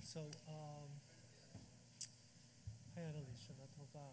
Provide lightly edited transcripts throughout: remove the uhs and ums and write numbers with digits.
So, hi Annalise, Shana Tova.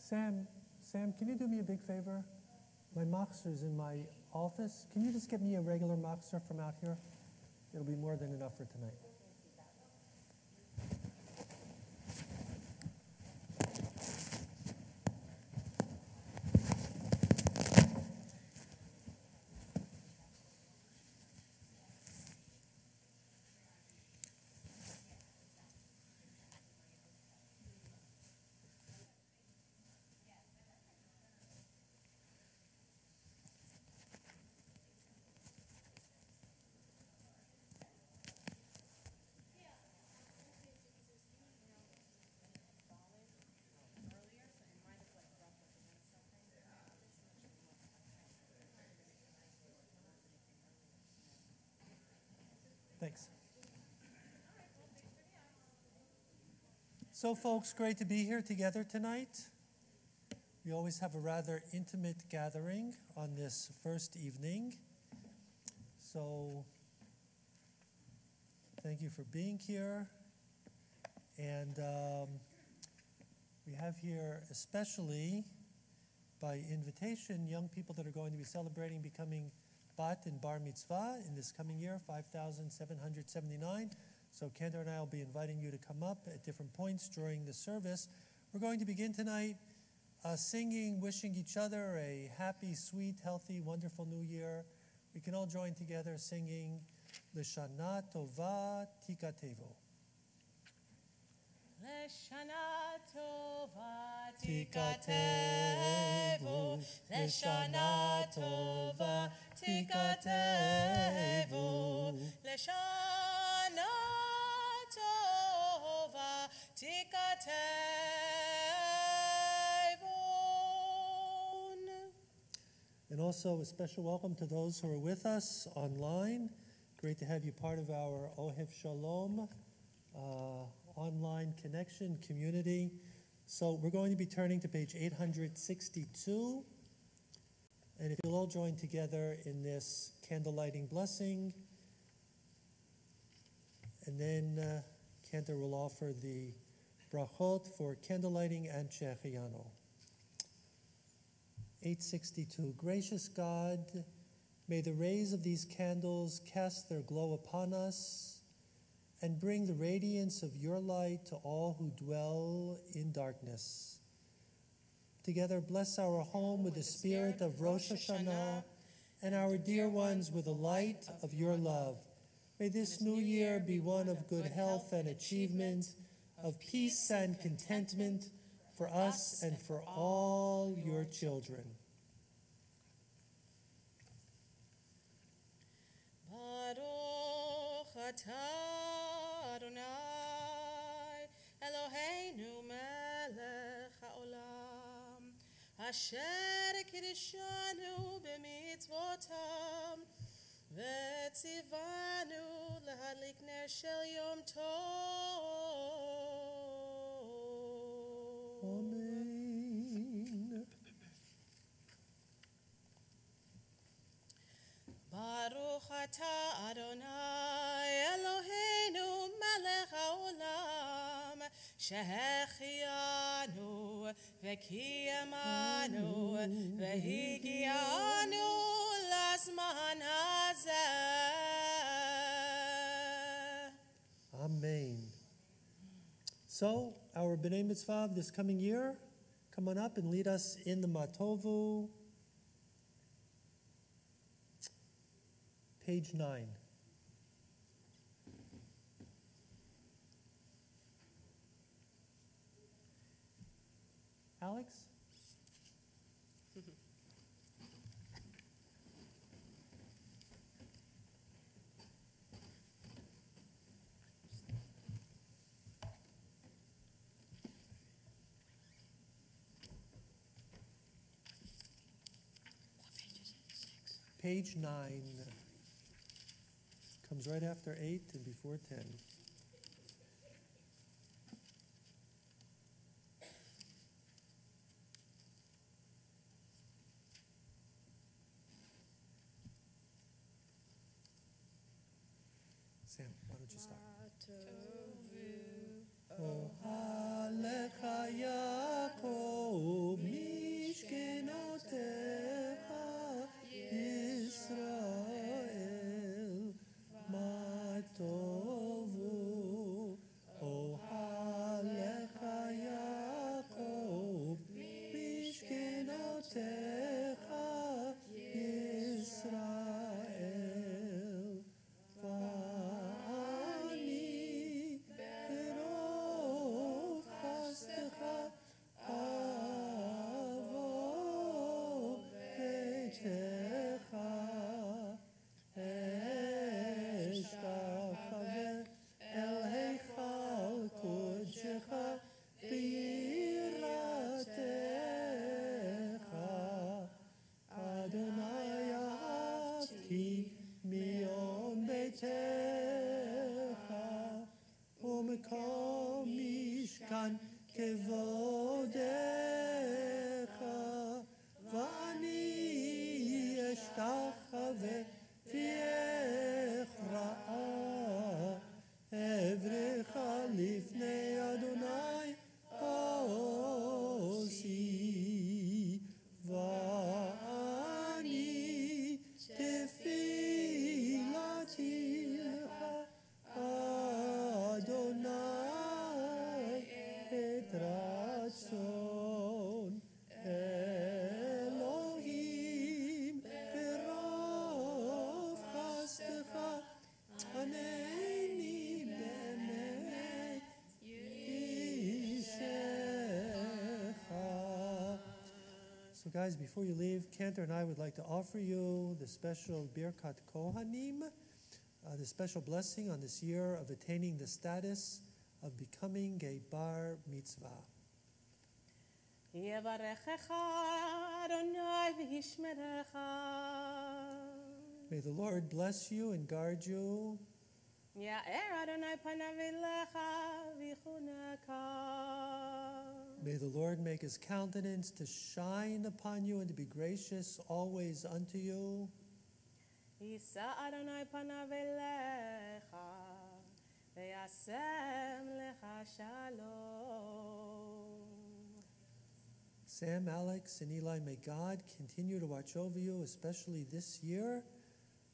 Sam, can you do me a big favor? My machzor's in my office. Can you just get me a regular machzor from out here? It'll be more than enough for tonight. Thanks. So, folks, great to be here together tonight. We always have a rather intimate gathering on this first evening. So, thank you for being here. And we have here, especially by invitation, young people that are going to be celebrating becoming Bat and Bar Mitzvah in this coming year, 5,779. So Kendra and I will be inviting you to come up at different points during the service. We're going to begin tonight singing, wishing each other a happy, sweet, healthy, wonderful new year. We can all join together singing L'Shana Tova Tikatevo. L'Shana Tova Tikatevu, L'Shana Tova Tikatevu, L'Shana Tova Tikatevu. And also a special welcome to those who are with us online. Great to have you part of our Ohev Shalom online connection community. So we're going to be turning to page 862. And if you'll all join together in this candle lighting blessing, and then Cantor will offer the brachot for candle lighting and Shechiano. 862. Gracious God, may the rays of these candles cast their glow upon us and bring the radiance of your light to all who dwell in darkness. Together, bless our home with the spirit of Rosh Hashana and our dear ones with the light of your love. May this new year be one of good health and achievement, of peace and contentment for us and for all your children. Baruch atah Adonai Eloheinu melech haolam asher kiddushanu b'mitzvotam v'tzivanu lahadlik ner shel yom tov. Amen. Ata Adonai Eloheinu melech haolam shehechianu v'kiyamanu v'higianu lazman hazeh. Amen. So, our B'nai Mitzvah this coming year, come on up and lead us in the Matovu. Page 9. Alex? Page 9 comes right after 8 and before 10. Sam, why don't you start? Ohalecha Yaakov mishkenotecha Yisrael matovu. Ohalecha Yaakov mishkenotecha Yisrael va'ani berov chastecha avo beitecha eshtachaver el heichal kodechecha b'yiratecha Adonai ahavti mion beitecha u'mekom mishkan kevodecha va'ani eshtachaver v'echra'ah evrecha lifnei Adonai osi va'ani tefilati lecha Adonai et ratzon Elohim berov chastecha aneni be'emet yishecha. So guys, before you leave, Cantor and I would like to offer you the special Birkat Kohanim, the special blessing on this year of attaining the status of becoming a bar mitzvah. Yevarechecha Adonai v'yishmerecha. May the Lord bless you and guard you. Ya'er Adonai panav elecha v'chuneka. May the Lord make his countenance to shine upon you and to be gracious always unto you. Yisa Adonai panav elecha v'yasem lecha shalom. Sam, Alex, and Eli, may God continue to watch over you, especially this year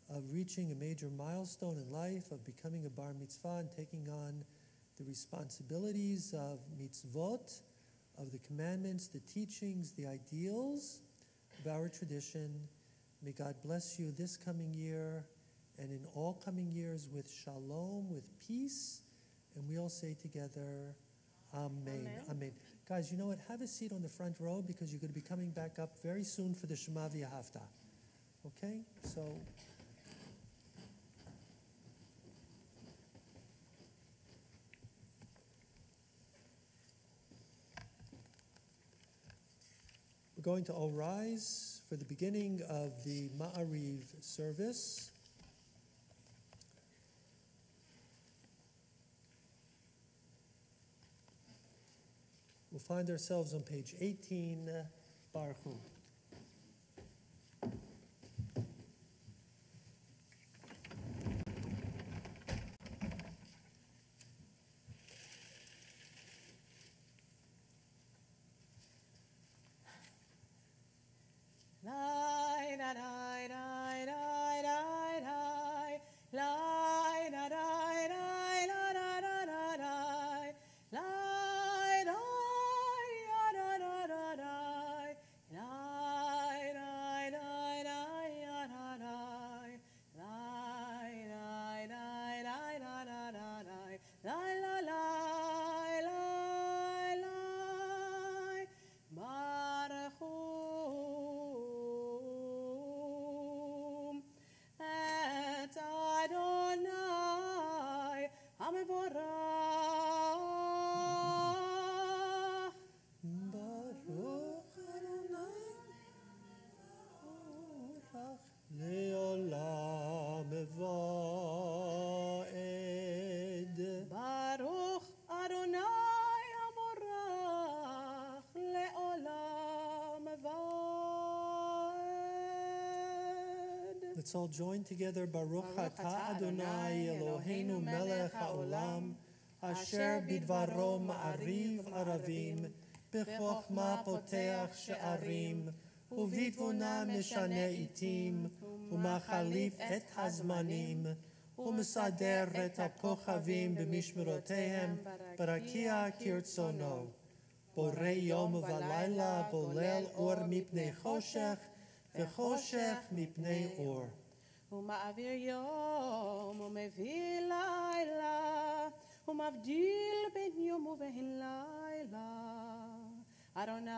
of reaching a major milestone in life, of becoming a bar mitzvah and taking on the responsibilities of mitzvot, of the commandments, the teachings, the ideals of our tradition. May God bless you this coming year and in all coming years with shalom, with peace. And we all say together, Amen. Amen. Amen. Guys, you know what? Have a seat on the front row because you're going to be coming back up very soon for the Shema V'Ahavta. Okay? So... we're going to all rise for the beginning of the Ma'ariv service. We'll find ourselves on page 18, Baruch Hu. Let's all join together. Baruch atah Adonai Eloheinu melech haolam, asher bidvaro ma'ariv aravim, b'chokhma poteach she'arim, ובתבונה משנה עתים, ומחליף את הזמנים, ומסדר את הכוכבים במשמרותיהם, ברקיע כרצונו. בורא יום ולילה, בולל אור מפני חושך, וחושך מפני אור. ומעביר יום ומביא לילה, ומבדיל בין יום ובין לילה. אדוני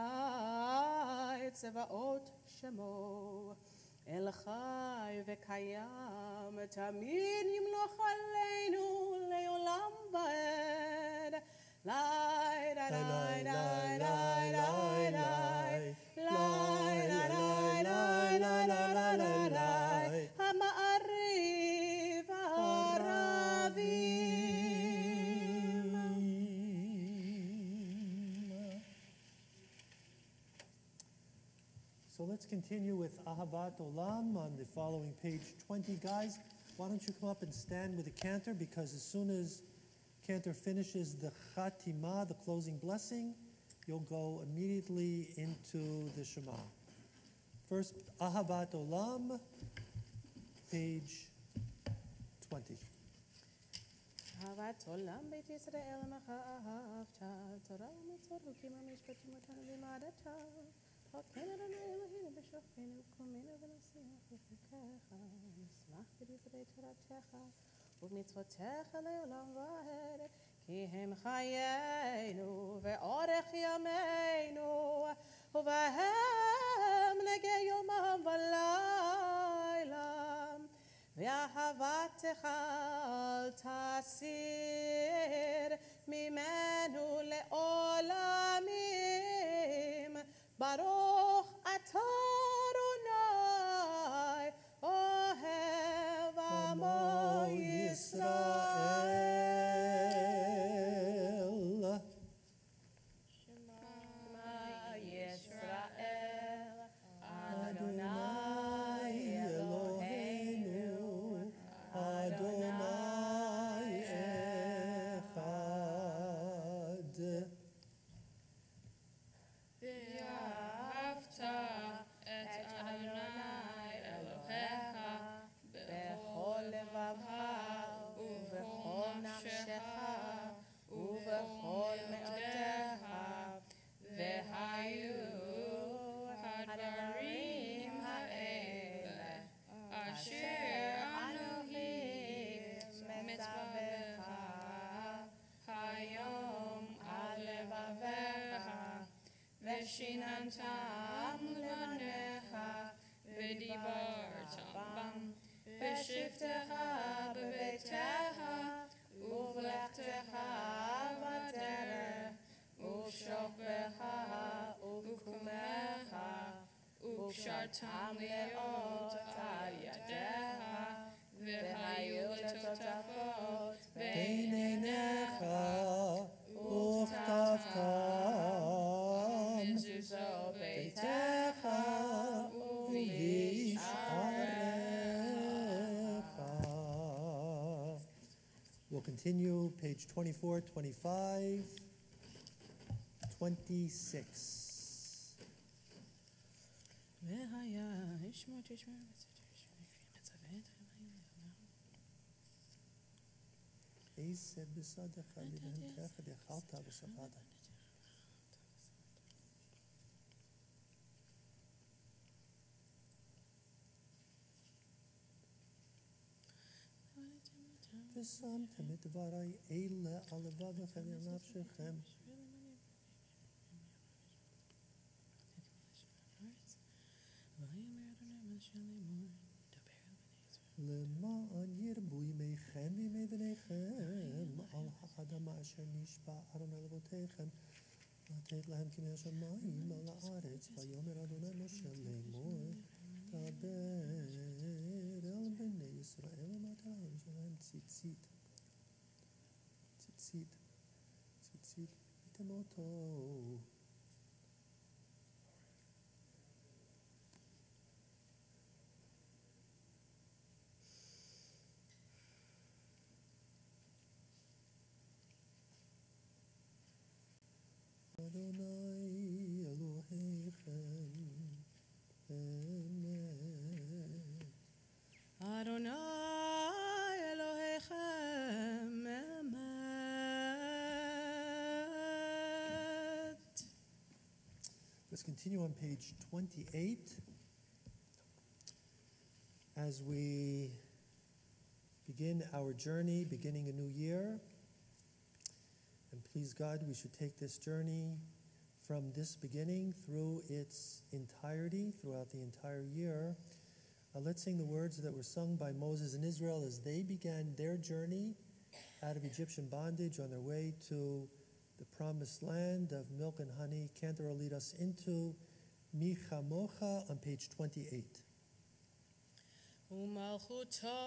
צבאות שמו, אל חי וקיים, תמיד ימלוך עלינו לעולם ועד. לי, לי, לי, לי, לי, לי, לי, לי, לי, לי, לי, המעריב הערבים. So let's continue with Ahavat Olam on the following page 20. Guys, why don't you come up and stand with the cantor, because as soon as cantor finishes the Chatima, the closing blessing, you'll go immediately into the Shema. First, Ahavat Olam, page 20. אהבת עולם בית ישראל עמך אהבת, תורה ומצוות חוקים ומשפטים אותנו לימדת. כן אדוני אלוהינו בשוכבנו ובקומנו ונשיח בחוקיך, נשמח בדברי תורתך ובמצוותיך לעולם ועד, כי הם חיינו ואורך ימינו, ובהם נגע יומם ולילה, ואהבתך אל תסיר ממנו לעולמים. ברוך אתה אדוני אוהב עמו ישראל. שמע ישראל אדוני אלוהינו אדוני אחד. ואהבת את אדוני אלוהיך בכל לבבך ובכל נפשך ובכל מאודך, והיו הדברים האלה אשר אנוכי מצווך היום על לבביך, ושיננתם לבניך ודיברת בם בשבתך בביתך ובלכתך בדרך ובשוכבך ובקומך, וקשרתם להיות על ידיך, והיו לטוטפות בין עיניך וכתבתם מזוזות ביתך ובשעריך. We'll continue page 24, 25, 26. והיה ישמעו תשמעו מצוות עשה בסדך לבהמתך דאכלת ושבעת. ושמתם את דברי אלה על לבבכם ונפשכם. למען ירבו ימיכם וימי בניכם על האדמה אשר נשבע ארון על אבותיכם לתת להם כמי השמיים על הארץ. ויאמר אדוני משה לאמור, דבר אל בני ישראל ואמרת להם שלהם ציצית ראיתם אותו. Adonai Elohechem Emet. Adonai Elohechem Emet. Let's continue on page 28 as we begin our journey, beginning a new year. And please God, we should take this journey from this beginning through its entirety, throughout the entire year. Let's sing the words that were sung by Moses and Israel as they began their journey out of Egyptian bondage on their way to the promised land of milk and honey. Cantor will lead us into Mi Chamocha on page 28. ומלכותו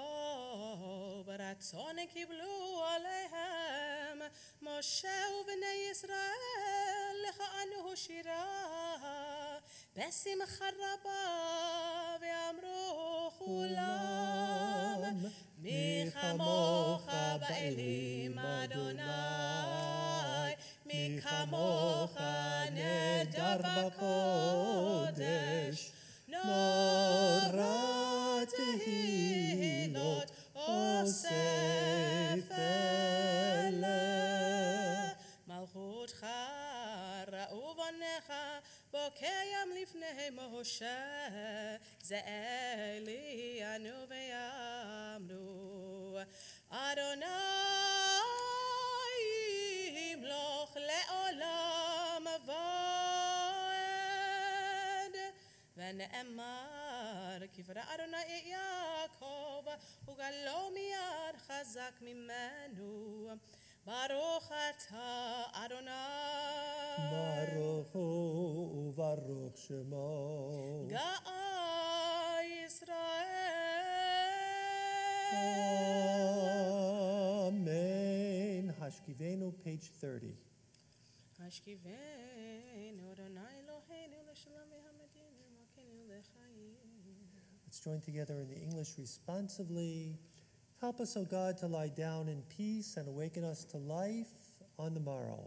ברצון קיבלו עליהם משה ובני ישראל לכהנו שירה בשמחה רבה ואמרו כולם מי כמוך באלים אדוני מי כמוך נדר בקודש נורא תהילות אוסף אלה מלכותך ראו בניך בוקיים לפני משה זה אלינו ויאמרו אדוני ימלוך לעולם ועד ונאמר כברא אדוני את יעקב וגלו מיד חזק ממנו ברוך אתה אדוני ברוך הוא וברוך שמו גאי ישראל Amen. Hashkivenu, page 30. השכיבנו אדוני אלוהינו לשלום והמדין ומכנו לחיים. Let's join together in the English responsively. Help us, O God, to lie down in peace and awaken us to life on the morrow.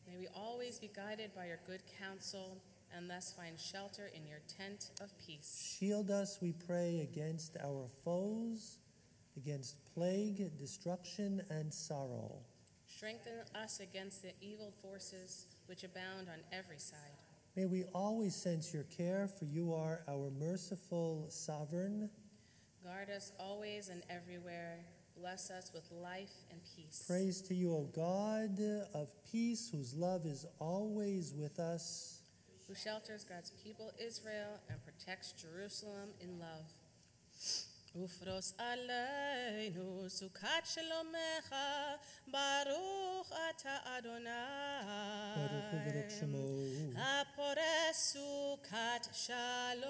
May we always be guided by your good counsel and thus find shelter in your tent of peace. Shield us, we pray, against our foes, against plague, destruction, and sorrow. Strengthen us against the evil forces which abound on every side. May we always sense your care, for you are our merciful sovereign. Guard us always and everywhere. Bless us with life and peace. Praise to you, O God of peace, whose love is always with us. Who shelters God's people Israel and protects Jerusalem in love. ופרוס עלינו סוכת שלומך, ברוך אתה אדוני. ברוך הוא וברוך שמו. הפורס סוכת שלום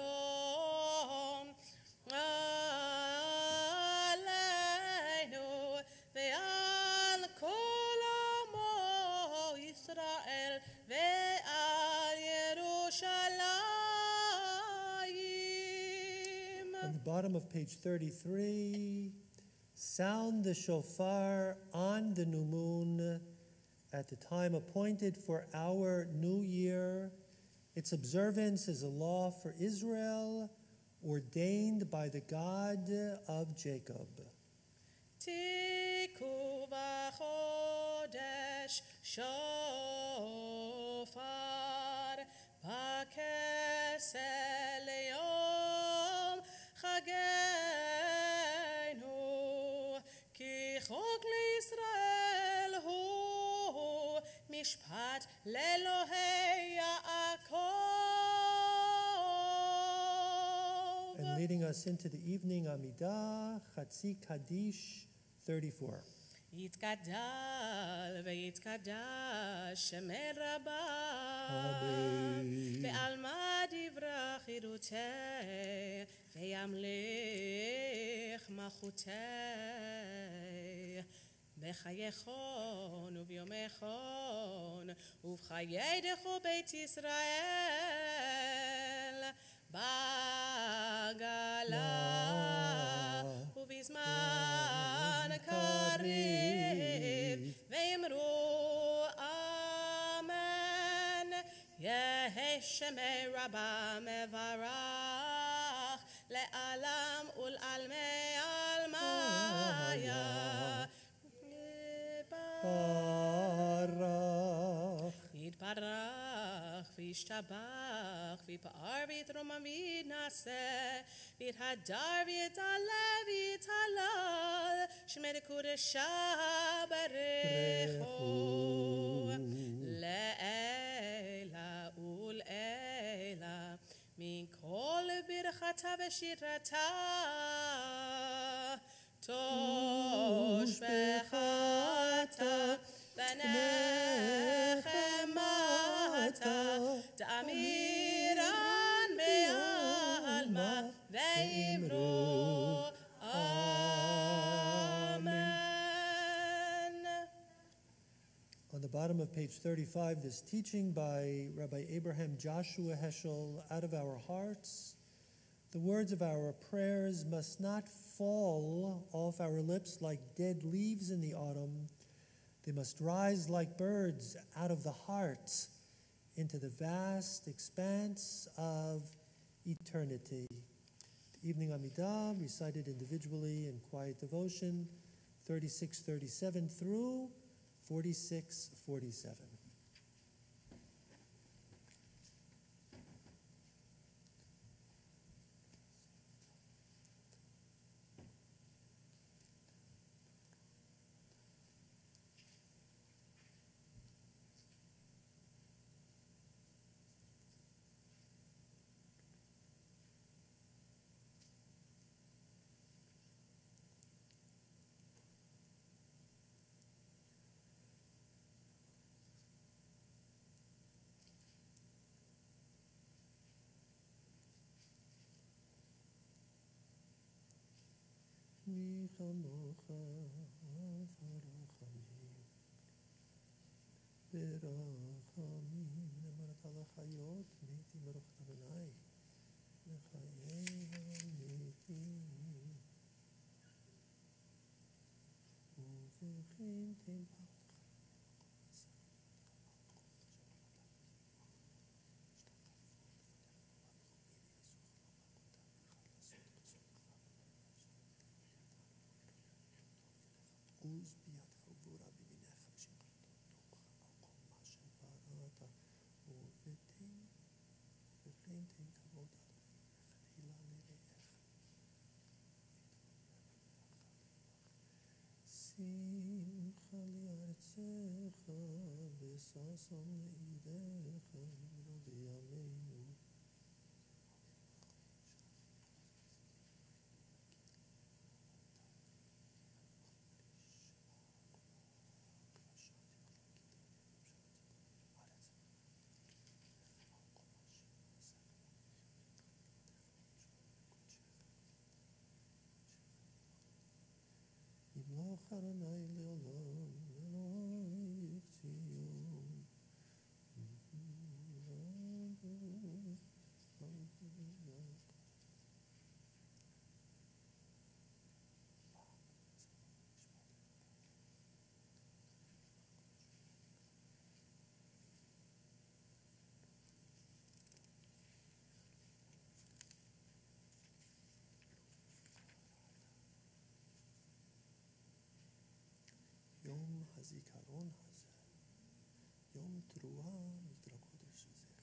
עלינו ועל כל עמו ישראל ועל ירושלים. On the bottom of page 33, sound the shofar on the new moon at the time appointed for our new year. Its observance is a law for Israel, ordained by the God of Jacob. תיקו בחודש שופר בכסל יום חגנו כי חוק לישראל הוא משפט לאלוהי יעקב. And leading us into the evening Amidah, Chatzi Kaddish 34. יתגדל ויתקדש שמי רבה אמן. ועלמא דברה חירותי וימליך מלכותי בחייכון וביומכון ובחיי דכו בית ישראל בגלה ובזמן קריב ואמרו אמן שמי רבה מברח לעלם ולעלמי עלמיה Barach. יתברך וישתבח ויפאר ויתרומם ויתנשא ויתהדר ויתעלה ויתהלל שמי לקודשה ברכו לעילה ולעילה מכל ברכתה ושירתה תושבחתה ונחמתה תאמירן בעלמא ואמרו Amen. On the bottom of page 35, this teaching by Rabbi Abraham Joshua Heschel, out of our hearts, the words of our prayers must not fall off our lips like dead leaves in the autumn. They must rise like birds out of the heart into the vast expanse of eternity. The evening Amidah, recited individually in quiet devotion, 36:37 through 46:47. מי כמוך ברחמים, ברחמים, אמרת לחיות, מיתי ברוכת אדוני, לחיי המתים, ובכן תמך. עוז בידך ובורה במיניך ושמרתו תוך המקום מה שבראת וכן תן כבוד תהילה לרעך שמחה לארצך וששון לעידך ולא בימינו ימלוך אדוני לעולם, אלוהי ציון. יום הזיכרון הזה, יום תרועה מקרא קודש הזה,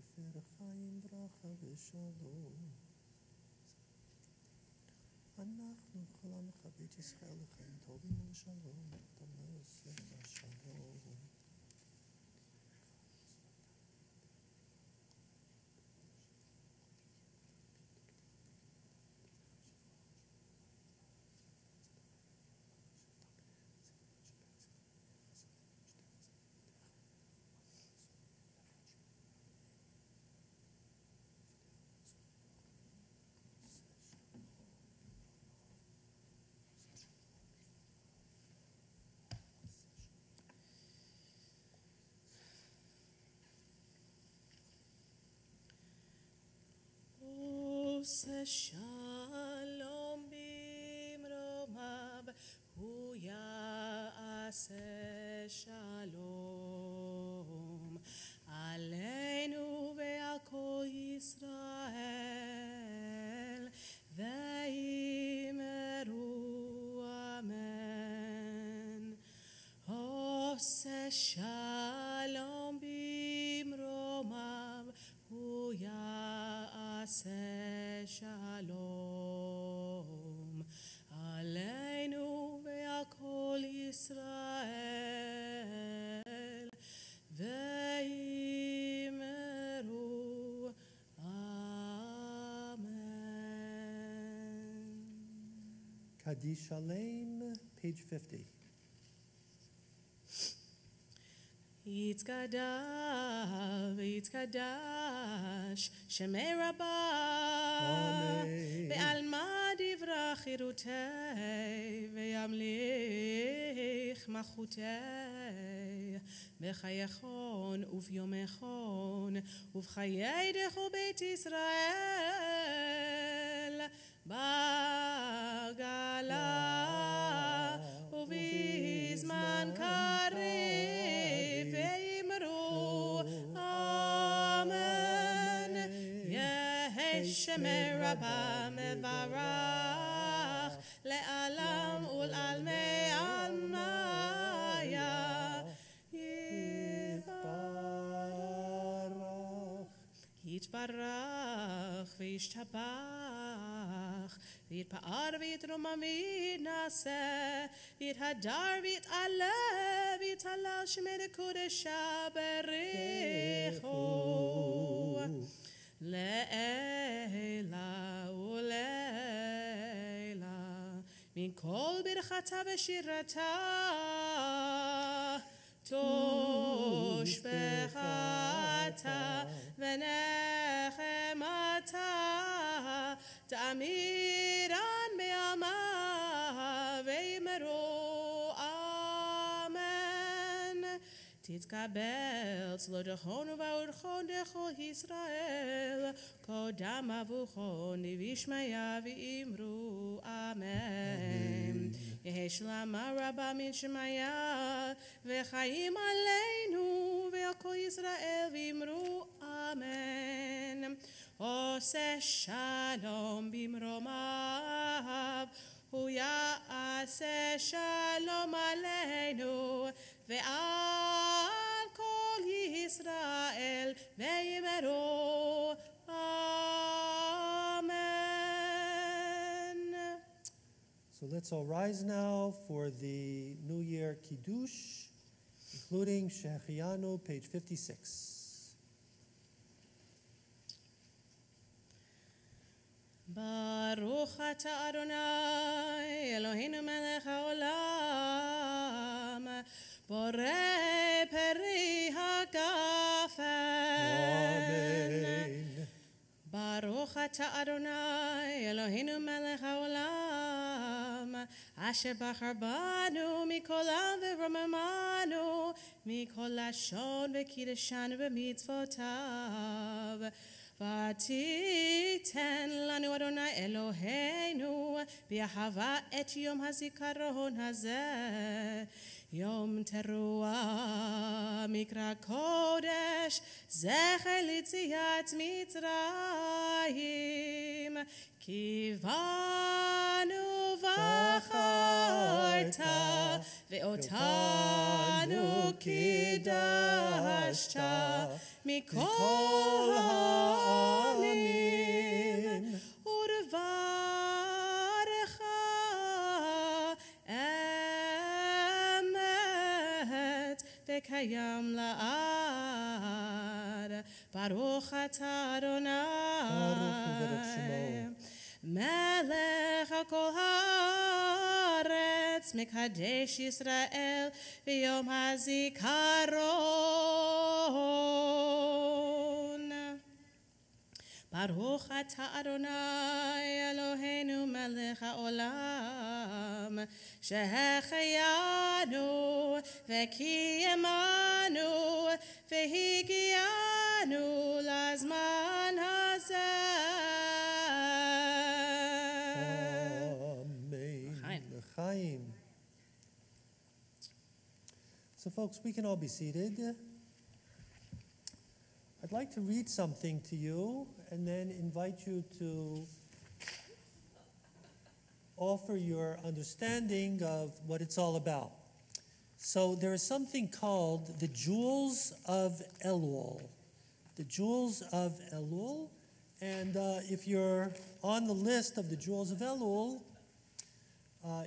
ספר חיים ברכה ושלום. אנחנו בכל עמך בית ישראל לחיים טובים ולשלום. תמה יוסף השלום. עושה שלום במרומיו, הוא יעשה שלום עלינו ועל כל ישראל, ואמרו אמן. עושה שלום במרומיו, הוא יעשה שלום עלינו ועל כל ישראל, ואמרו אמן. Kaddish Shalem, page 50. יתקדש שמי רבה בעלמא דברה חירותי, וימליך מלכותי בחייכון וביומכון ובחיי דכל בית ישראל, בגלה ובזמן קריב, ואמרו אמן. יהי שמי רבה מברך לעלם ולעלמי עלמיה יתברך וישתבח ויתפאר ויתרומם ויתנשא ויתהדר ויתעלה ויתהלל שמי לקודשה בריחו לעילה ולעילה מכל ברכתה ושירתה תושבחתה ונחמתה תאמירן בעלמא, ואמרו אמן. תתקבל צלותיכון ובאורכון דכל ישראל, קודם אבוכון וישמעיה ואמרו אמן. יהי שלמה רבה מן שמעיה וחיים עלינו ועל כל ישראל ואמרו אמן. עושה שלום במרומיו, הוא יעשה שלום עלינו ועל כל ישראל ואמרו amen. So let's all rise now for the New Year Kiddush, including Shechianu, page 56. ברוך אתה אדוני אלוהינו מלך העולם, בורא פרי הגפן. Amen. ברוך אתה אדוני אלוהינו מלך העולם, אשר בחר בנו מכל עם ורוממנו מכל לשון וקידשנו במצוותיו. ותיתן לנו אדוני אלוהינו באהבה את יום הזיכרון הזה, יום תרועה מקרא קודש, זכר ליציאת מצרים. כי בנו בחרת ואותנו קידשת מכל העמים ודברך אמת וקיים לעד. ברוך אתה אדוני מלך כל הארץ, מקדש ישראל ביום הזיכרון. ברוך אתה אדוני אלוהינו מלך העולם, שהחיינו וקיימנו והגיענו לזמן הזה. Chaim. So folks, we can all be seated. I'd like to read something to you and then invite you to offer your understanding of what it's all about. So there is something called the Jewels of Elul. The Jewels of Elul. And if you're on the list of the Jewels of Elul,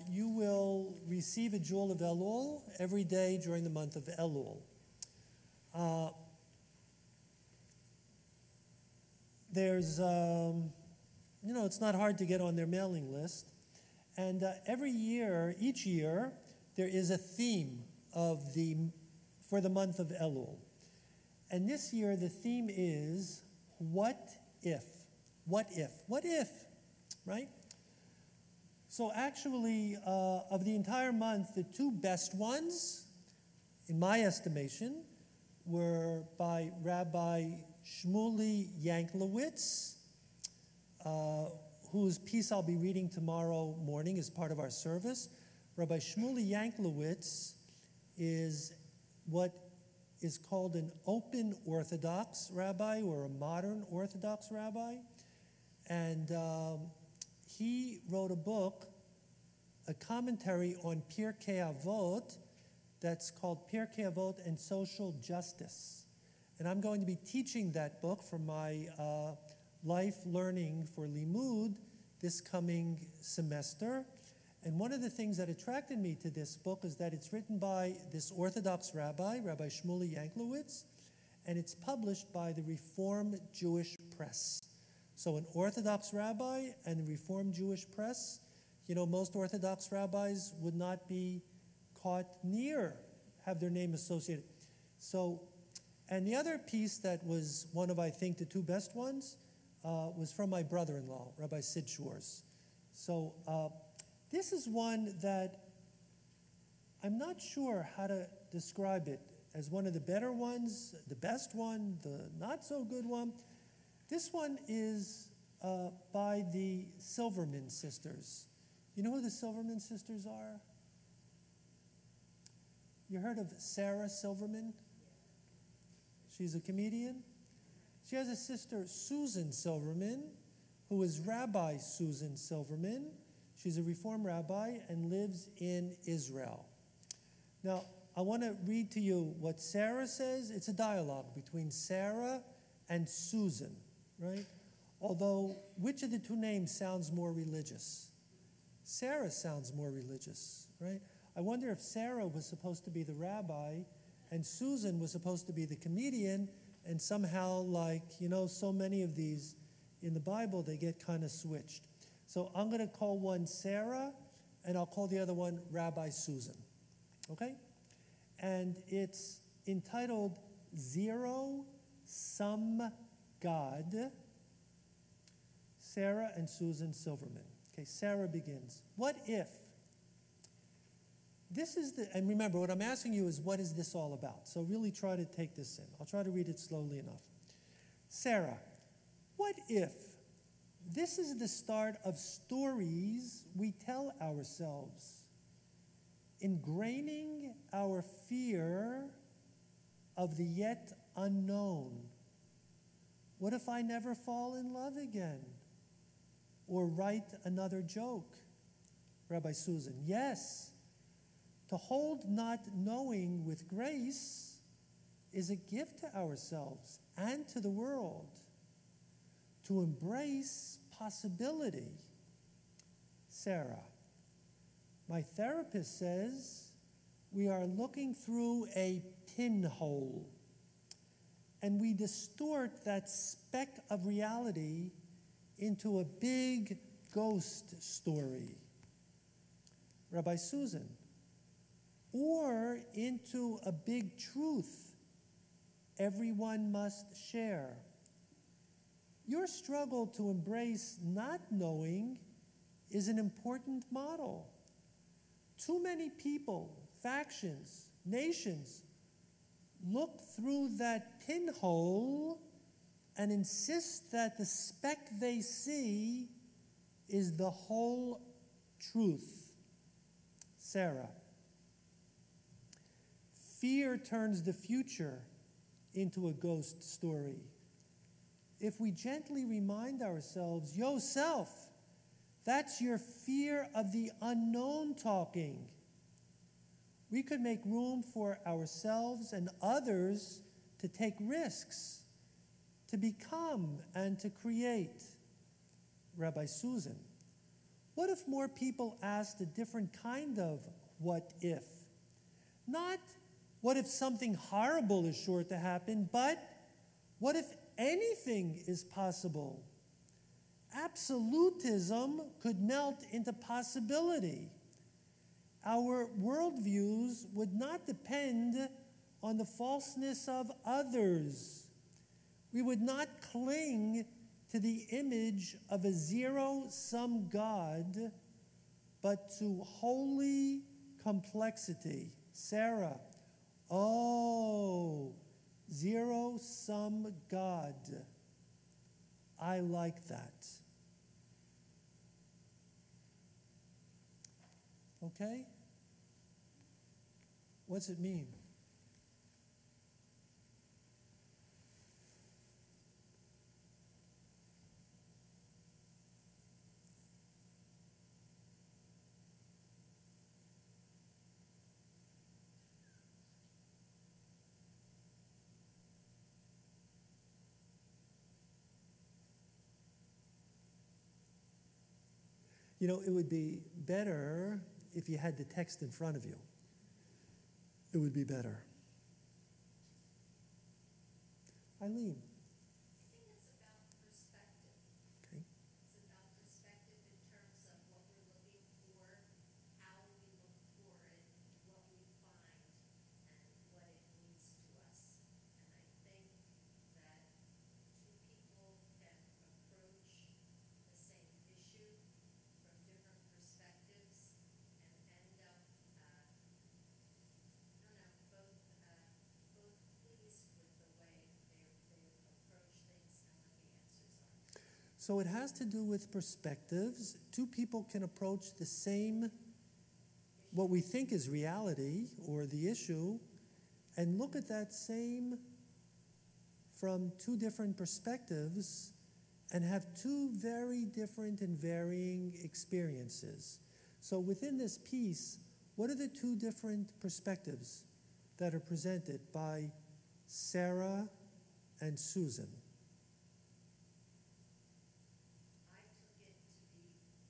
you will receive a jewel of Elul every day during the month of Elul. There's, it's not hard to get on their mailing list. And each year, there is a theme for the month of Elul. And this year, the theme is, what if? What if? What if? Right? So actually, of the entire month, the two best ones, in my estimation, were by Rabbi Shmuley Yanklowitz, whose piece I'll be reading tomorrow morning as part of our service. Rabbi Shmuley Yanklowitz is what is called an open Orthodox rabbi or a modern Orthodox rabbi. And he wrote a book, a commentary on Pirkei Avot, that's called Pirkei Avot and Social Justice. And I'm going to be teaching that book for my life learning for Limud this coming semester. And one of the things that attracted me to this book is that it's written by this Orthodox rabbi, Rabbi Shmuley Yanklowitz, and it's published by the Reform Jewish Press. So an Orthodox rabbi and the Reform Jewish Press, most Orthodox rabbis would not be caught near, have their name associated. So, and the other piece that was one of, I think, the two best ones was from my brother-in-law, Rabbi Sid Schwartz. So this is one that I'm not sure how to describe it as one of the better ones, the best one, the not-so-good one. This one is by the Silverman sisters. You know who the Silverman sisters are? You heard of Sarah Silverman? She's a comedian. She has a sister, Susan Silverman, who is Rabbi Susan Silverman. She's a Reform rabbi and lives in Israel. Now, I want to read to you what Sarah says. It's a dialogue between Sarah and Susan, right? Although, which of the two names sounds more religious? Sarah sounds more religious, right? I wonder if Sarah was supposed to be the rabbi and Susan was supposed to be the comedian, and somehow, so many of these in the Bible, they get kind of switched. So I'm going to call one Sarah, and I'll call the other one Rabbi Susan, okay? And it's entitled Zero Sum God, Sarah and Susan Silverman. Okay, Sarah begins. What if? And remember, what I'm asking you is, what is this all about? So really try to take this in. I'll try to read it slowly enough. Sarah, what if this is the start of stories we tell ourselves, ingraining our fear of the yet unknown? What if I never fall in love again? Or write another joke? Rabbi Susan, yes. To hold not knowing with grace is a gift to ourselves and to the world, to embrace possibility. Sarah, my therapist says we are looking through a pinhole, and we distort that speck of reality into a big ghost story. Rabbi Susan, or into a big truth everyone must share. Your struggle to embrace not knowing is an important model. Too many people, factions, nations look through that pinhole and insist that the speck they see is the whole truth. Sarah, fear turns the future into a ghost story. If we gently remind ourselves, yo, self, that's your fear of the unknown talking, we could make room for ourselves and others to take risks, to become and to create. Rabbi Susan, what if more people asked a different kind of what if? Not what if something horrible is sure to happen, but what if anything is possible? Absolutism could melt into possibility. Our worldviews would not depend on the falseness of others. We would not cling to the image of a zero-sum God, but to holy complexity. Sarah, oh, zero-sum God. I like that. Okay? What's it mean? You know, it would be better if you had the text in front of you. It would be better. Eileen. I think it's about perspective. Okay. It's about perspective in terms of what we're looking for, how we look for it, what we find, and what it means to us. And I think that two people can approach the same issue from different perspectives and end up, I don't know, both pleased with the way they approach things and what the answers are. So it has to do with perspectives. Two people can approach the same, what we think is reality or the issue, and look at that same from two different perspectives and have two very different and varying experiences. So within this piece, what are the two different perspectives that are presented by Sarah and Susan? I took it to be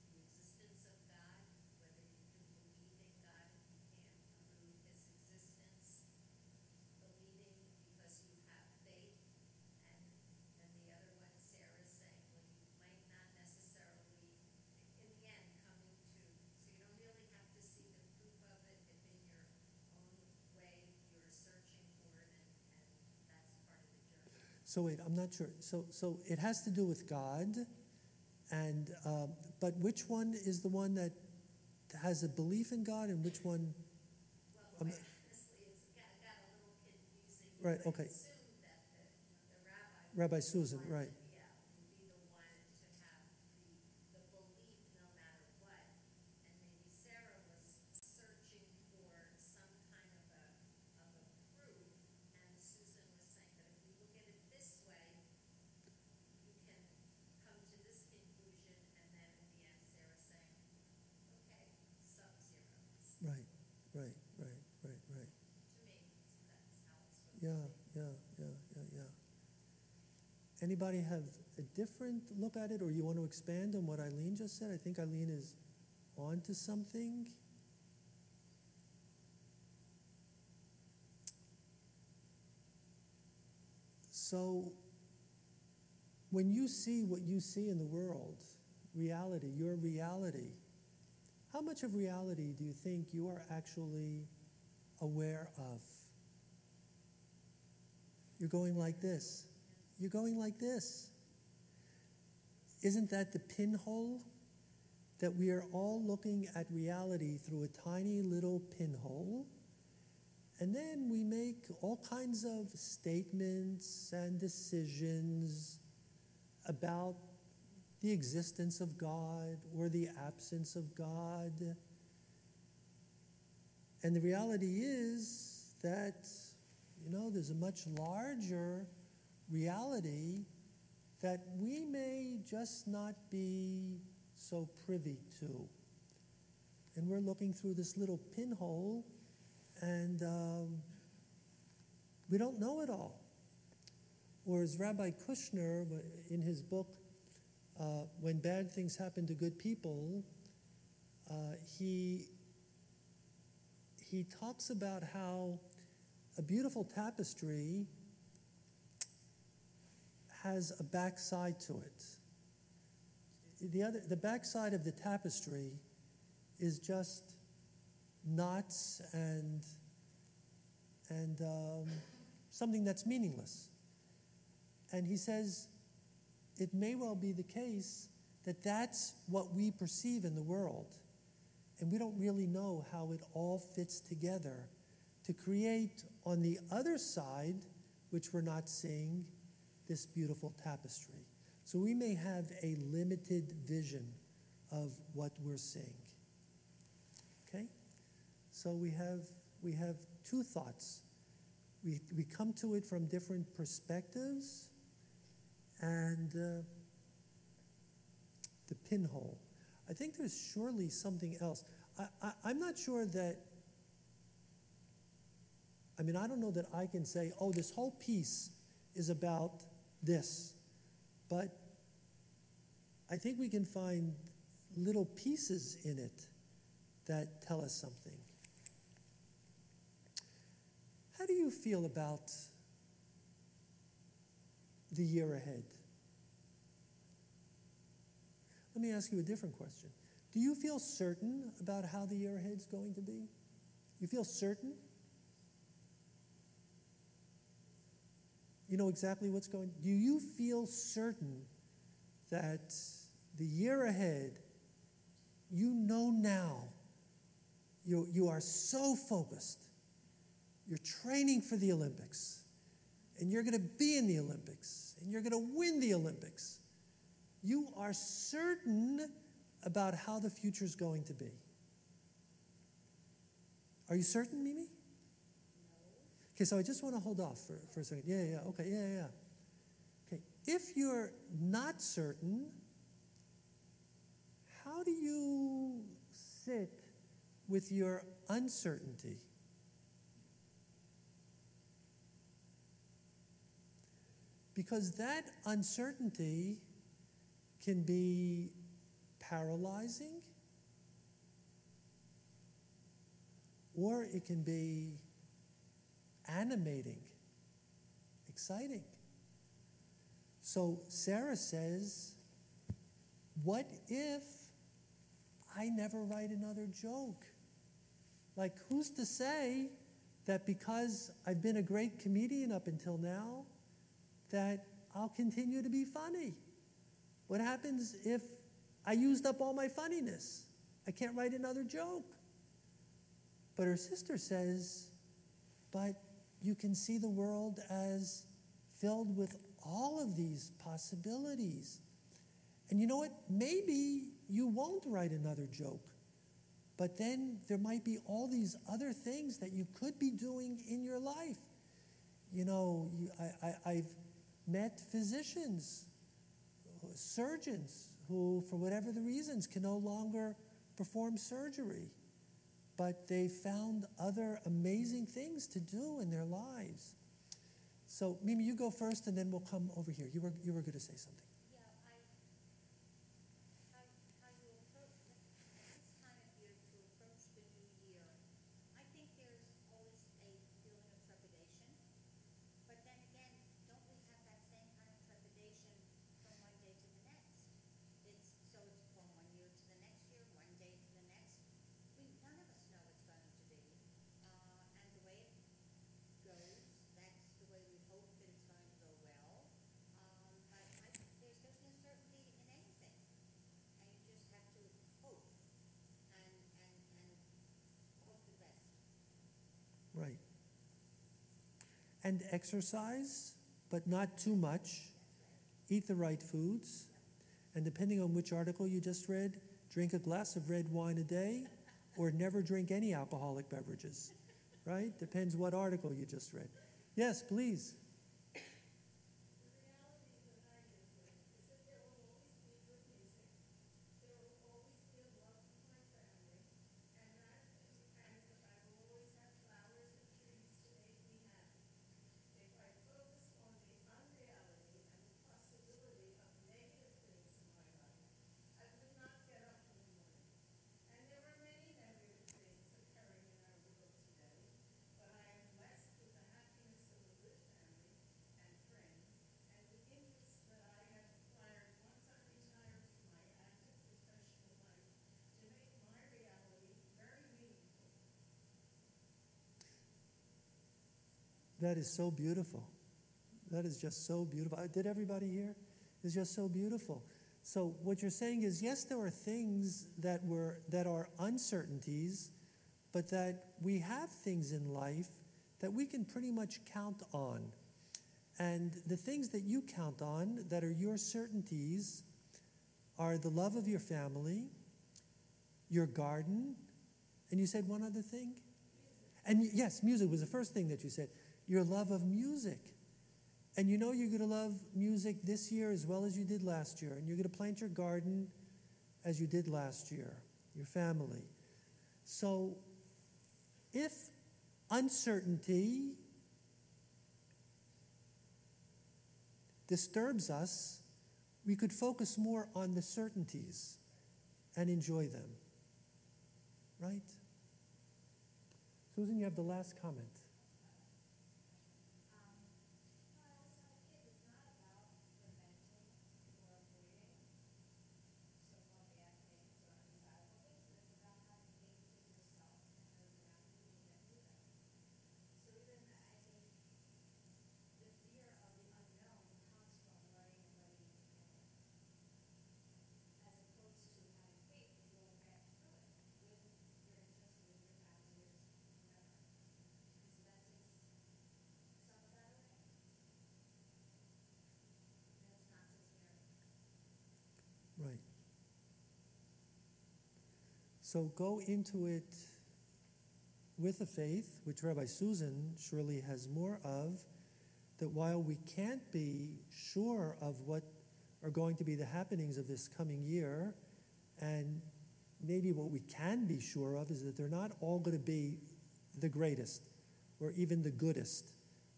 the existence of God, whether you can believe in God if you can't prove his existence, believing because you have faith, and the other one, Sarah, saying, well, you might not necessarily, in the end, coming to, so you don't really have to see the proof of it if in your own way you're searching for it, and that's part of the journey. So wait, I'm not sure. So it has to do with God, and but which one is the one that has a belief in God, and which one? Well, quite honestly, it's got a little confusing. Right, You would okay. assume that the rabbi Rabbi would be the Susan, one right. to- yeah, would be the one to have the belief no matter what. And maybe Sarah was searching for some kind of a proof, and Susan was saying that if you look at it this way, you can come to this conclusion, and then at the end, Sarah saying, okay, sub-zeros. Right. To me, that's how it's supposed to Yeah, be. yeah. Anybody have a different look at it, or you want to expand on what Eileen just said? I think Eileen is on to something. So, when you see what you see in the world, reality, your reality, how much of reality do you think you are actually aware of? You're going like this. You're going like this. Isn't that the pinhole? That we are all looking at reality through a tiny little pinhole, and then we make all kinds of statements and decisions about the existence of God or the absence of God. And the reality is that, there's a much larger reality that we may just not be so privy to. And we're looking through this little pinhole, and we don't know it all. Or as Rabbi Kushner, in his book, When Bad Things Happen to Good People, he talks about how a beautiful tapestry has a backside to it. The backside of the tapestry is just knots and something that's meaningless. And he says it may well be the case that that's what we perceive in the world, and we don't really know how it all fits together to create on the other side, which we're not seeing, this beautiful tapestry. So we may have a limited vision of what we're seeing. Okay? So we have two thoughts. We come to it from different perspectives, and the pinhole. I think there's surely something else. I'm not sure that, I don't know that I can say, oh, this whole piece is about this. But I think we can find little pieces in it that tell us something. How do you feel about the year ahead? Let me ask you a different question. Do you feel certain about how the year ahead is going to be? You feel certain? You know exactly what's going on? Do you feel certain that the year ahead, you know now, you are so focused, you're training for the Olympics, and you're going to be in the Olympics, and you're going to win the Olympics. You are certain about how the future is going to be. Are you certain, Mimi? No. Okay, so I just want to hold off for a second. Yeah, okay, yeah. Okay, if you're not certain, how do you sit with your uncertainty? Because that uncertainty can be paralyzing, or it can be animating, exciting. So Sarah says, what if I never write another joke? Like, who's to say that because I've been a great comedian up until now, that I'll continue to be funny? What happens if I used up all my funniness? I can't write another joke. But her sister says, but you can see the world as filled with all of these possibilities. And you know what? Maybe you won't write another joke, but then there might be all these other things that you could be doing in your life. I've met physicians, surgeons who, for whatever the reasons, can no longer perform surgery, but they found other amazing things to do in their lives. So, Mimi, you go first, and then we'll come over here. You were going to say something. Yeah, how you approach this time of year to approach the new year. I think there's always a feeling of trepidation, but then again, don't we have that same kind of trepidation from one day to the next? It's from one year to the next year, one day to the next. None of us know what's going to be, and the way it goes, that's the way we hope that it's going to go well. But there's no certainty in anything, and you just have to hope and hope the best. Right. And exercise, but not too much. Eat the right foods. And depending on which article you just read, drink a glass of red wine a day or never drink any alcoholic beverages. Right? Depends what article you just read. Yes, please. That is so beautiful. That is just so beautiful. Did everybody hear? It's just so beautiful. So what you're saying is, yes, there are things that are uncertainties, but that we have things in life that we can pretty much count on. And the things that you count on that are your certainties are the love of your family, your garden, and you said one other thing? And yes, music was the first thing that you said. Your love of music. And you know you're going to love music this year as well as you did last year. And you're going to plant your garden as you did last year, your family. So if uncertainty disturbs us, we could focus more on the certainties and enjoy them. Right? Susan, you have the last comment. Right. So go into it with a faith, which Rabbi Susan surely has more of, that while we can't be sure of what are going to be the happenings of this coming year, and maybe what we can be sure of is that they're not all going to be the greatest or even the goodest.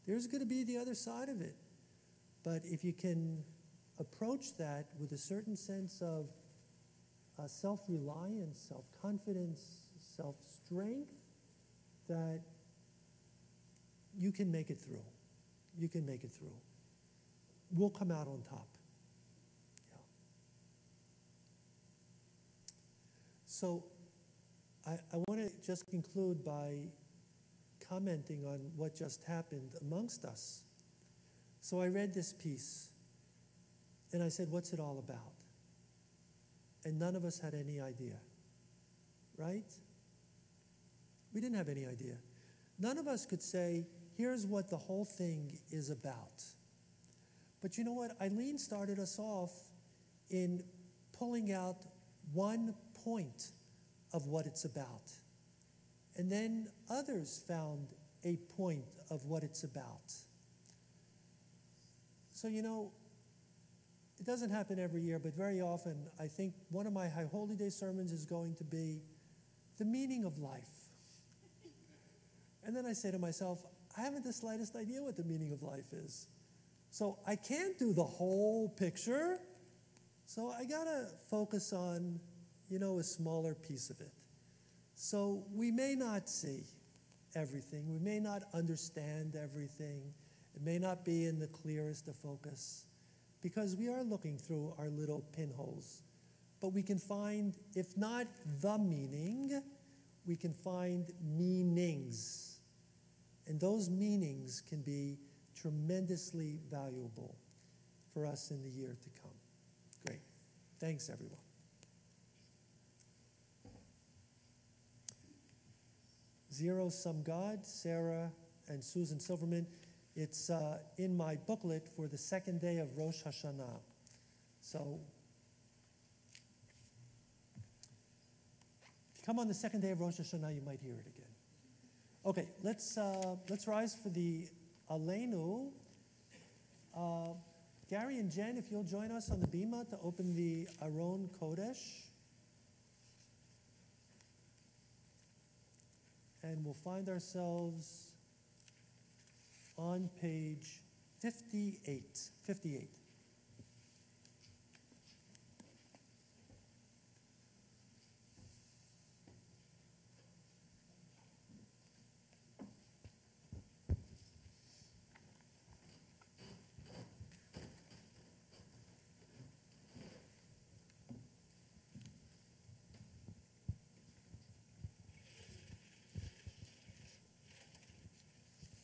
There's going to be the other side of it. But if you can approach that with a certain sense of self-reliance, self-confidence, self-strength, that you can make it through. You can make it through. We'll come out on top. Yeah. So I want to just conclude by commenting on what just happened amongst us. So I read this piece, and I said, what's it all about? And none of us had any idea, right? We didn't have any idea. None of us could say, here's what the whole thing is about. But you know what? Eileen started us off in pulling out one point of what it's about. And then others found a point of what it's about. So, you know, it doesn't happen every year, but very often I think one of my High Holy Day sermons is going to be the meaning of life. And then I say to myself, I haven't the slightest idea what the meaning of life is. So I can't do the whole picture. So I got to focus on, a smaller piece of it. So we may not see everything. We may not understand everything. It may not be in the clearest of focus because we are looking through our little pinholes. But we can find, if not the meaning, we can find meanings. And those meanings can be tremendously valuable for us in the year to come. Great. Thanks, everyone. Zero Sum God, Sarah and Susan Silverman. It's in my booklet for the second day of Rosh Hashana. So if you come on the second day of Rosh Hashana, you might hear it again. Okay, let's rise for the Aleinu. Gary and Jen, if you'll join us on the bima to open the Aron Kodesh. And we'll find ourselves on page 58. 58.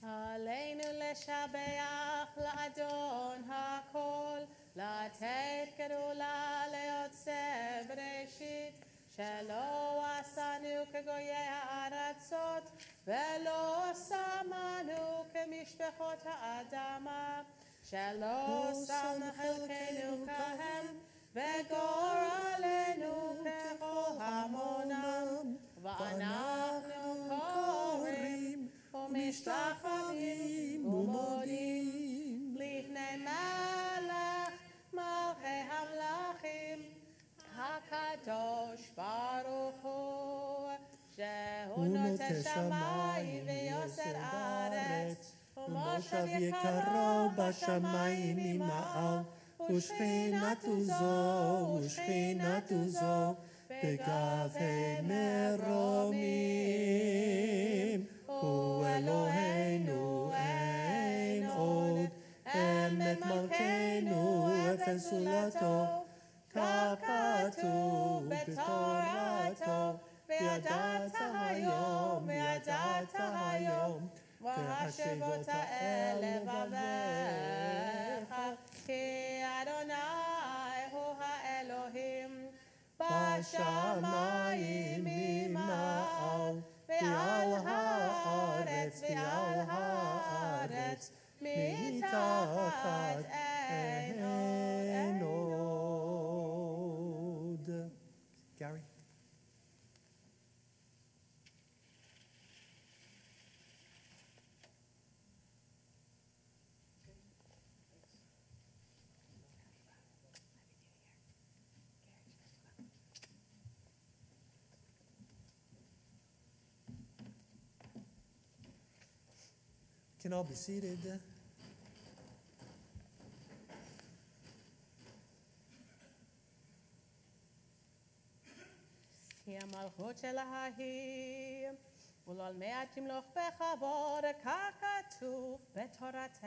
עלינו לשבח לאדון הכל, לתת גדולה ליוצא בראשית, שלא עשנו כגויי הארצות, ולא שמנו כמשפחות האדמה, שלא שם חלקנו כהם, וגורלנו ככל המונם, ואנחנו קוראים ומשתחווים ומודים לפני מלך מלכי המלכים הקדוש ברוך הוא שהוא נוטה שמיים ויוסר ארץ ומושב יקרו בשמיים ממעל ושכינתו זו בגבי מרומים הוא אלוהינו אין עוד אמת מלכנו אפס זולתו כך כתוב בתורתו וידעת היום והשבות אל לבביך כי אדוני הוא האלוהים בשמיים ממעל ועל הארץ מתחת אין עוד. Gary? Can all be seated. היא המלכות של ההיא, ולעולמי תמלוך בכבוד, כך כתוב בתורתך,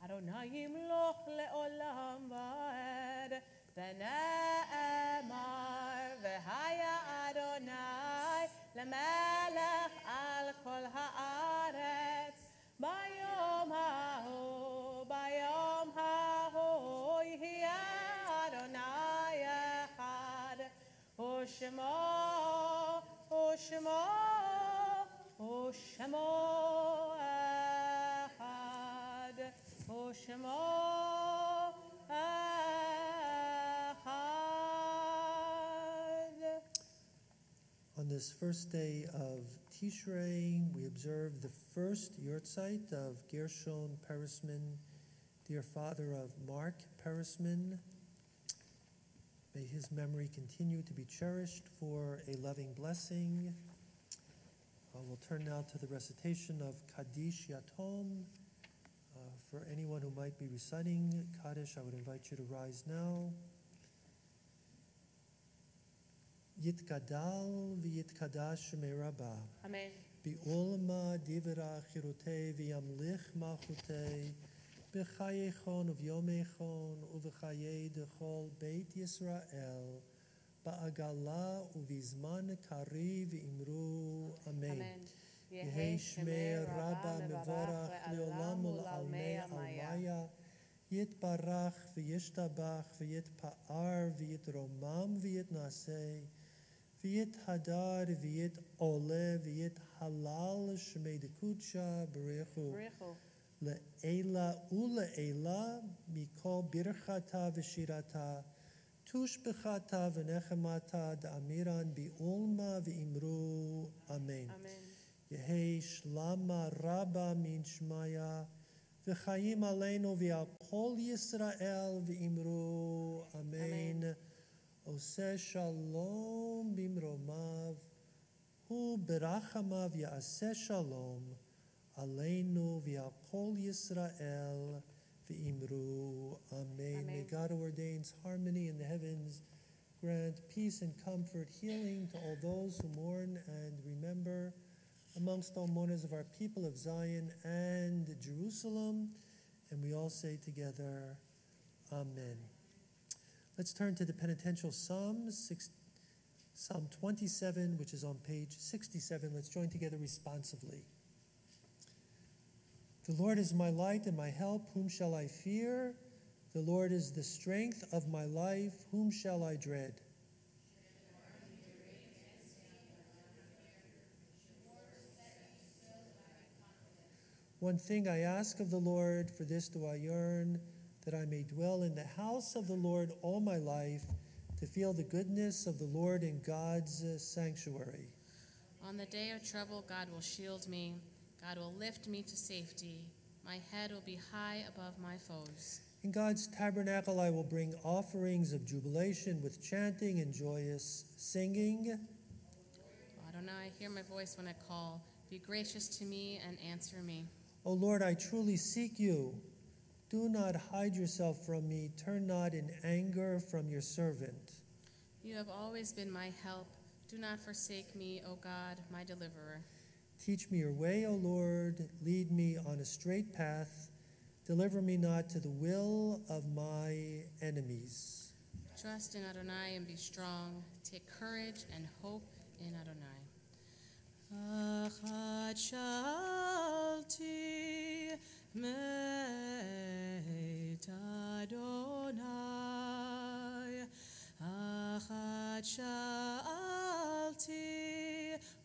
אדוני ימלוך לעולם ועד, ונאמר, והיה אדוני למלך על כל הארץ, ביום ההוא יהיה אדוני אחד, ושמו אחד, On this first day of Tishrei, we observe the first Yortzeit of Gershon Peresman, dear father of Mark Peresman. May his memory continue to be cherished for a loving blessing. We'll turn now to the recitation of Kaddish Yatom. For anyone who might be reciting Kaddish, I would invite you to rise now. Yitkadal v'yitkadash meraba. Amen. Bi'olma divra chirutei v'yamlich malchutei b'chayechon uv'yomechon uv'chayei dechol beit Yisrael ba'agala uv'izman kari v'imru. Amen. Yehi shmei rabba mevorach leolam ul'almei almaya yitbarach v'yishtabach v'yitpa'ar v'yitromam v'yitnasei v'yit hadar v'yit ole v'yit halal shmei dekudsha berechu le'ela ule'ela mikol birchata v'shirata tushbechata v'nechemata da'amiran bi'ulma v'imru. Amen. Yehi shlama rabba min shmaya v'chayim aleinu v'al kol Yisrael v'imru. Amen. Oseh shalom bimromav, hu berachamav ya'aseh shalom, aleinu v'al kol Yisrael v'imru. Amen. May God who ordains harmony in the heavens grant peace and comfort, healing to all those who mourn and remember amongst all mourners of our people of Zion and Jerusalem. And we all say together, Amen. Let's turn to the penitential Psalms, Psalm 27, which is on page 67. Let's join together responsively. The Lord is my light and my help. Whom shall I fear? The Lord is the strength of my life. Whom shall I dread? One thing I ask of the Lord, for this do I yearn, that I may dwell in the house of the Lord all my life, to feel the goodness of the Lord in God's sanctuary. On the day of trouble, God will shield me. God will lift me to safety. My head will be high above my foes. In God's tabernacle I will bring offerings of jubilation with chanting and joyous singing. Adonai, hear my voice when I call. Be gracious to me and answer me. O Lord, I truly seek you. Do not hide yourself from me. Turn not in anger from your servant. You have always been my help. Do not forsake me, O God, my deliverer. Teach me your way, O Lord. Lead me on a straight path. Deliver me not to the will of my enemies. Trust in Adonai and be strong. Take courage and hope in Adonai. Achad shalti meit Adonai. Achad shalti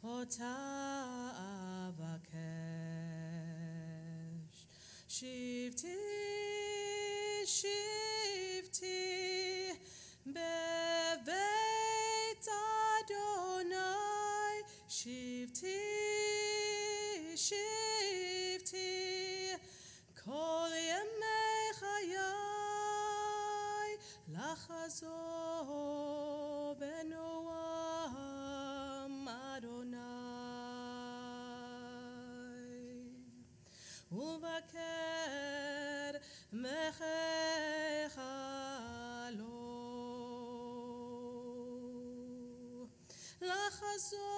ota avakesh. Shivti, shivti, beveit Adonai. Shivti, shivti, kol yemei chayai, lachazo benoam Adonai. Uvaker mechecha lo, lachazo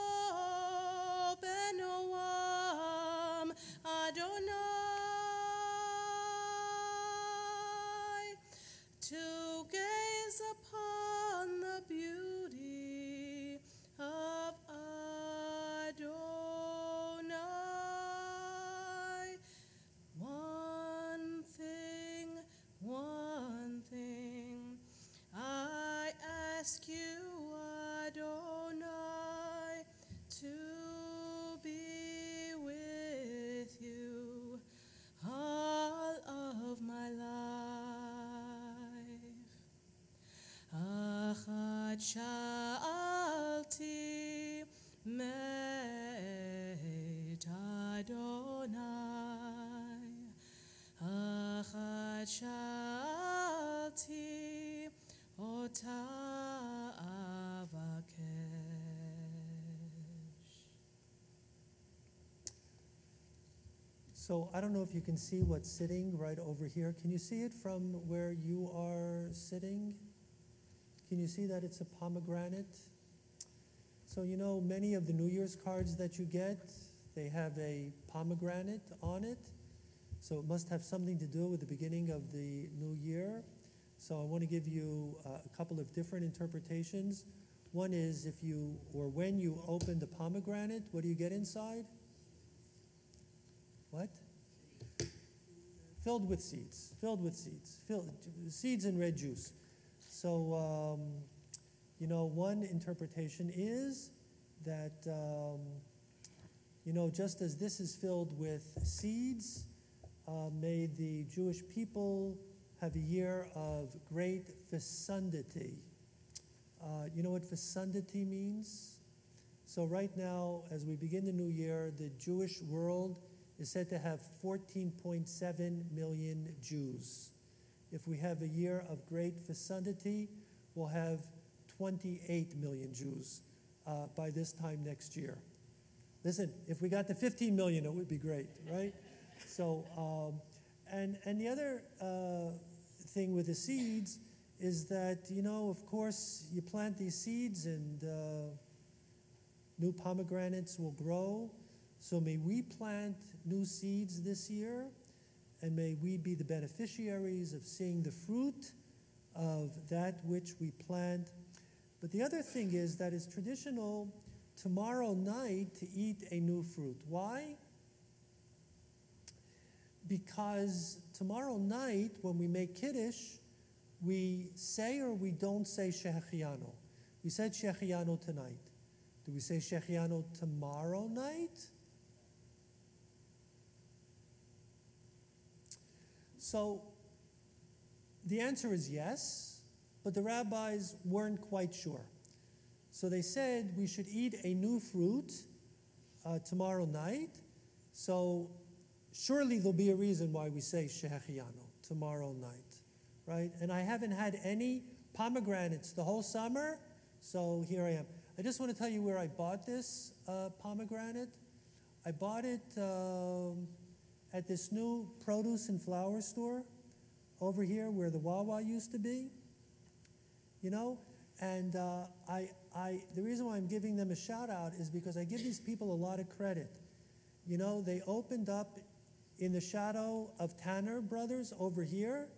benoam Adonai, to gaze upon the beauty of Adonai. One thing, I ask you, Adonai, to be with you all of my life. Achad shalti meit Adonai. Achad shalti ota avakesh. So I don't know if you can see what's sitting right over here. Can you see it from where you are sitting? Can you see that it's a pomegranate? So you know, many of the New Year's cards that you get, they have a pomegranate on it. So it must have something to do with the beginning of the new year. So I want to give you a couple of different interpretations. One is if you, or when you open the pomegranate, what do you get inside? What? Filled with seeds. Filled with seeds. Seeds and red juice. So, you know, one interpretation is that, you know, just as this is filled with seeds, may the Jewish people have a year of great fecundity. You know what fecundity means? So right now, as we begin the new year, the Jewish world is said to have 14.7 million Jews. If we have a year of great fecundity, we'll have 28 million Jews by this time next year. Listen, if we got to 15 million, it would be great, right? So, and the other thing with the seeds is that, you know, of course, you plant these seeds and new pomegranates will grow. So may we plant new seeds this year, and may we be the beneficiaries of seeing the fruit of that which we plant. But the other thing is that it's traditional tomorrow night to eat a new fruit. Why? Because tomorrow night, when we make Kiddush, we say or we don't say Shechianu. We said Shechianu tonight. Do we say Shechianu tomorrow night? So the answer is yes, but the rabbis weren't quite sure. So they said we should eat a new fruit tomorrow night. So surely there'll be a reason why we say Shechianu tomorrow night, right? And I haven't had any pomegranates the whole summer, so here I am. I just want to tell you where I bought this pomegranate. I bought it at this new produce and flower store over here where the Wawa used to be, you know? And the reason why I'm giving them a shout out is because I give these people a lot of credit. You know, they opened up in the shadow of Tanner Brothers over here,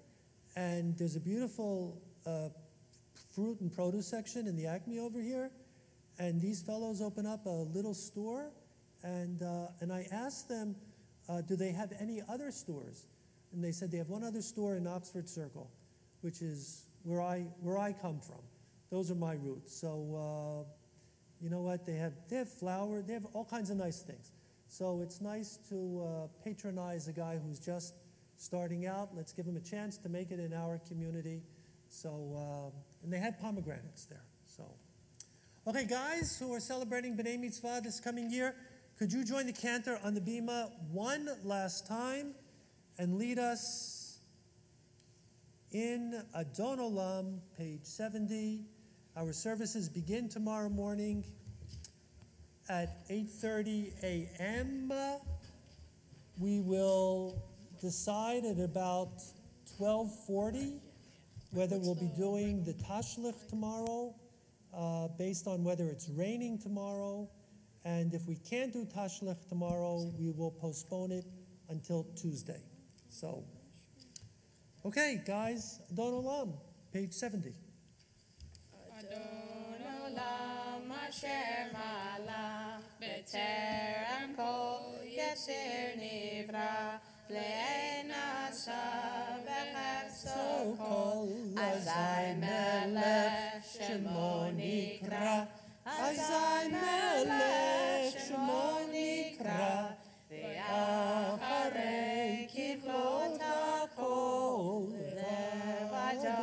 and there's a beautiful fruit and produce section in the Acme over here, and these fellows open up a little store, and I asked them, do they have any other stores? And they said they have one other store in Oxford Circle, which is where I come from. Those are my roots. So you know what? They have flour. They have all kinds of nice things. So it's nice to patronize a guy who's just starting out. Let's give him a chance to make it in our community. So and they have pomegranates there. So okay, guys who are celebrating B'nai Mitzvah this coming year, could you join the cantor on the bima one last time and lead us in Adon Olam, page 70. Our services begin tomorrow morning at 8:30 a.m. We will decide at about 12:40 whether we'll be doing the Tashlich tomorrow, based on whether it's raining tomorrow. And if we can't do Tashlich tomorrow, we will postpone it until Tuesday. So, okay, guys, Adon Olam, page 70. Adon Olam asher malach b'terem kol yetzir nivra le'en asa v'chefzo kol azai melech shemo nikra azai melech shemo nikra ve'acharei kivlot hakol levado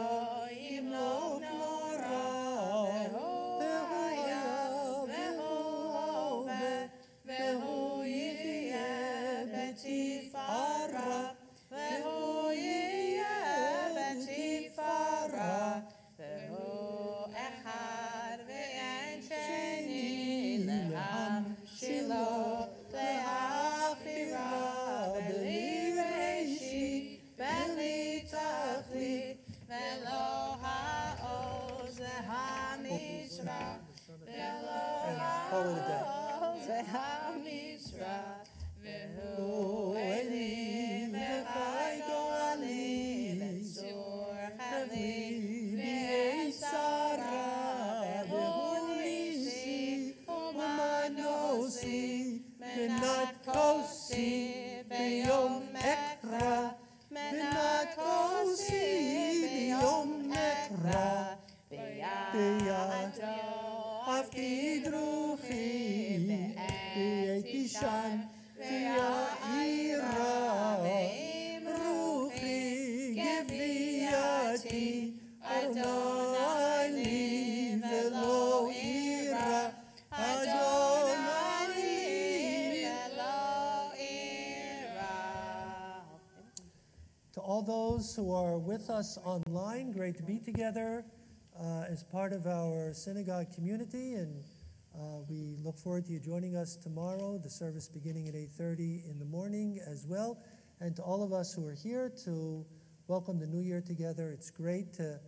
yimlok nora ve'hu yiyeh betifara ve'hu yiyeh betifara ve'hu echad ve'en sheni le'am كوسي بيوم أكرا منا كوسي بيوم أكرا بياتو أفكي دروخي بيتي شان بيائيرا روحي جبياتي أدوني فلو إيرا أدوني فلو إيرا. To all those who are with us online, great to be together as part of our synagogue community, and we look forward to you joining us tomorrow, the service beginning at 8:30 in the morning as well. And to all of us who are here to welcome the new year together, it's great to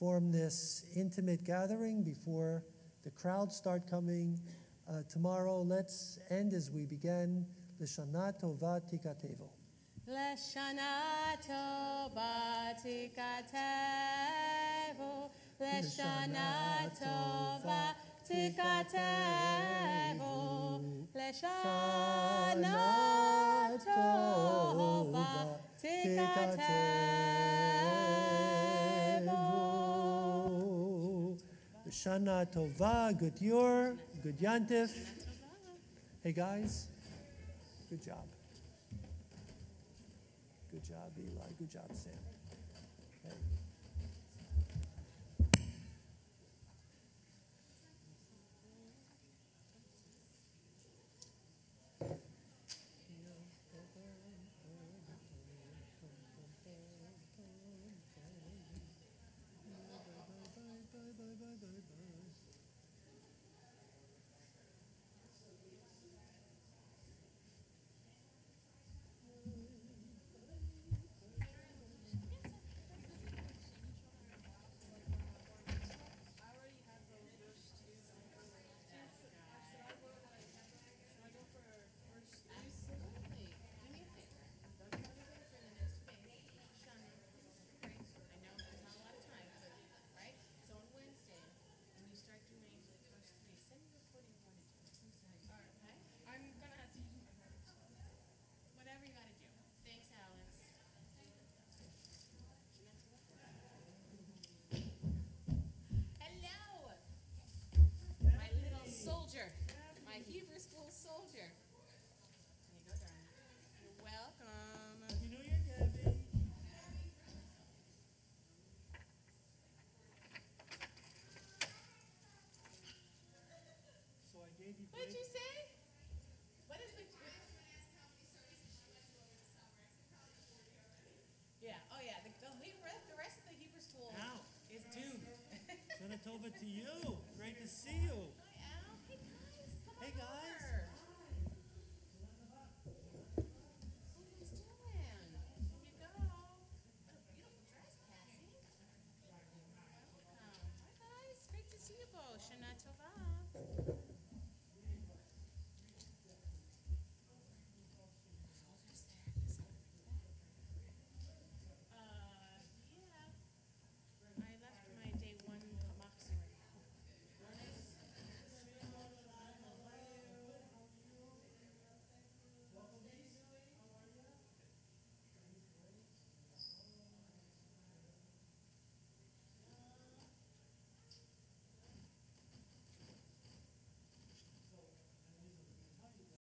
form this intimate gathering before the crowds start coming tomorrow. Let's end as we began, L'Shana Tova Tikatevo. L'Shana Tova Tikatevo, L'Shana Tova Tikatevo, L'Shana Tova Tikatevo. L'Shana Tova, good year, good yantif. Hey guys, good job. Good job, Eli. Good job, Sam. Okay. What did you say? What is the... Yeah, oh yeah, the rest of the Hebrew school is doomed. Shana Tova to you. Great to see you. Hi, Al. Hey, guys. Come on. Hey guys.